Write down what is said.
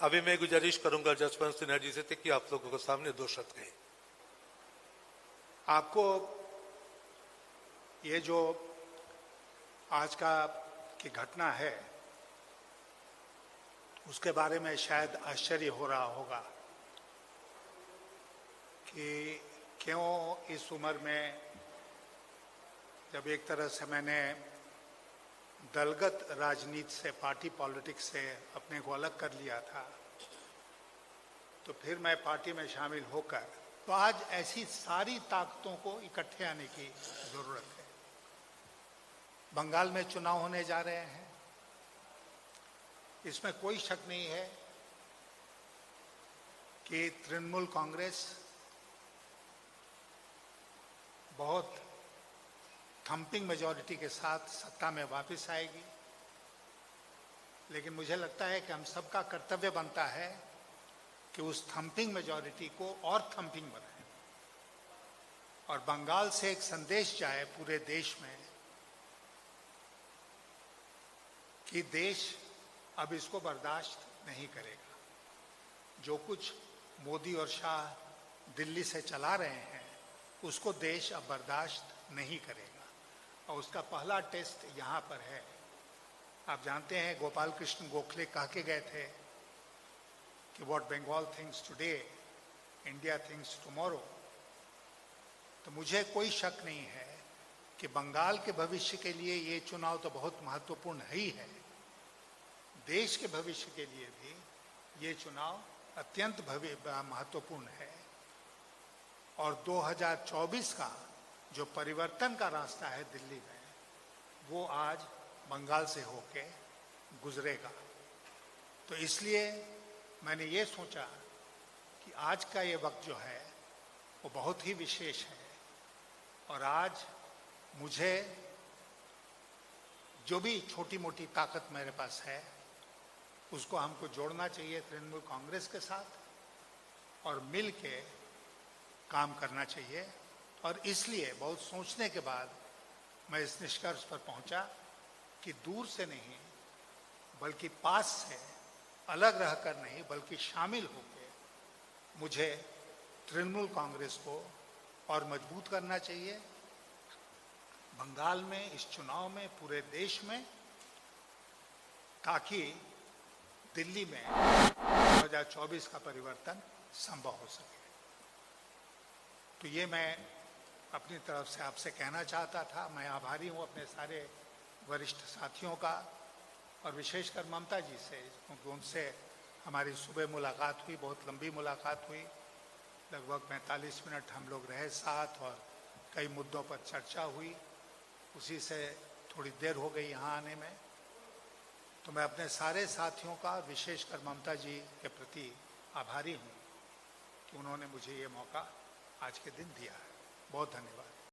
अभी मैं गुजारिश करूंगा जसवंत सिन्हा जी से कि आप लोगों के सामने दो शब्द कहें। आपको ये जो आज की घटना है उसके बारे में शायद आश्चर्य हो रहा होगा कि क्यों इस उम्र में, जब एक तरह से मैंने दलगत राजनीति से, पार्टी पॉलिटिक्स से अपने को अलग कर लिया था, तो फिर मैं पार्टी में शामिल होकर, तो आज ऐसी सारी ताकतों को इकट्ठे आने की जरूरत है। बंगाल में चुनाव होने जा रहे हैं, इसमें कोई शक नहीं है कि तृणमूल कांग्रेस बहुत थंपिंग मेजॉरिटी के साथ सत्ता में वापस आएगी। लेकिन मुझे लगता है कि हम सबका कर्तव्य बनता है कि उस थंपिंग मेजॉरिटी को और थंपिंग बनाए और बंगाल से एक संदेश जाए पूरे देश में कि देश अब इसको बर्दाश्त नहीं करेगा। जो कुछ मोदी और शाह दिल्ली से चला रहे हैं उसको देश अब बर्दाश्त नहीं करेगा और उसका पहला टेस्ट यहाँ पर है। आप जानते हैं गोपाल कृष्ण गोखले कह के गए थे कि what Bengal thinks today India thinks tomorrow. तो मुझे कोई शक नहीं है कि बंगाल के भविष्य के लिए ये चुनाव तो बहुत महत्वपूर्ण ही है, देश के भविष्य के लिए भी ये चुनाव अत्यंत महत्वपूर्ण है। और 2024 का जो परिवर्तन का रास्ता है दिल्ली में, वो आज बंगाल से होके गुजरेगा। तो इसलिए मैंने ये सोचा कि आज का ये वक्त जो है वो बहुत ही विशेष है और आज मुझे जो भी छोटी मोटी ताकत मेरे पास है उसको हमको जोड़ना चाहिए तृणमूल कांग्रेस के साथ और मिल के काम करना चाहिए। और इसलिए बहुत सोचने के बाद मैं इस निष्कर्ष पर पहुंचा कि दूर से नहीं बल्कि पास से, अलग रहकर नहीं बल्कि शामिल होकर मुझे तृणमूल कांग्रेस को और मजबूत करना चाहिए बंगाल में, इस चुनाव में, पूरे देश में, ताकि दिल्ली में 2024 का परिवर्तन संभव हो सके। तो ये मैं अपनी तरफ से आपसे कहना चाहता था। मैं आभारी हूँ अपने सारे वरिष्ठ साथियों का और विशेषकर ममता जी से, क्योंकि उनसे हमारी सुबह मुलाकात हुई, बहुत लंबी मुलाकात हुई, लगभग 45 मिनट हम लोग रहे साथ और कई मुद्दों पर चर्चा हुई। उसी से थोड़ी देर हो गई यहाँ आने में। तो मैं अपने सारे साथियों का, विशेषकर ममता जी के प्रति आभारी हूँ कि उन्होंने मुझे ये मौका आज के दिन दिया है। बहुत धन्यवाद।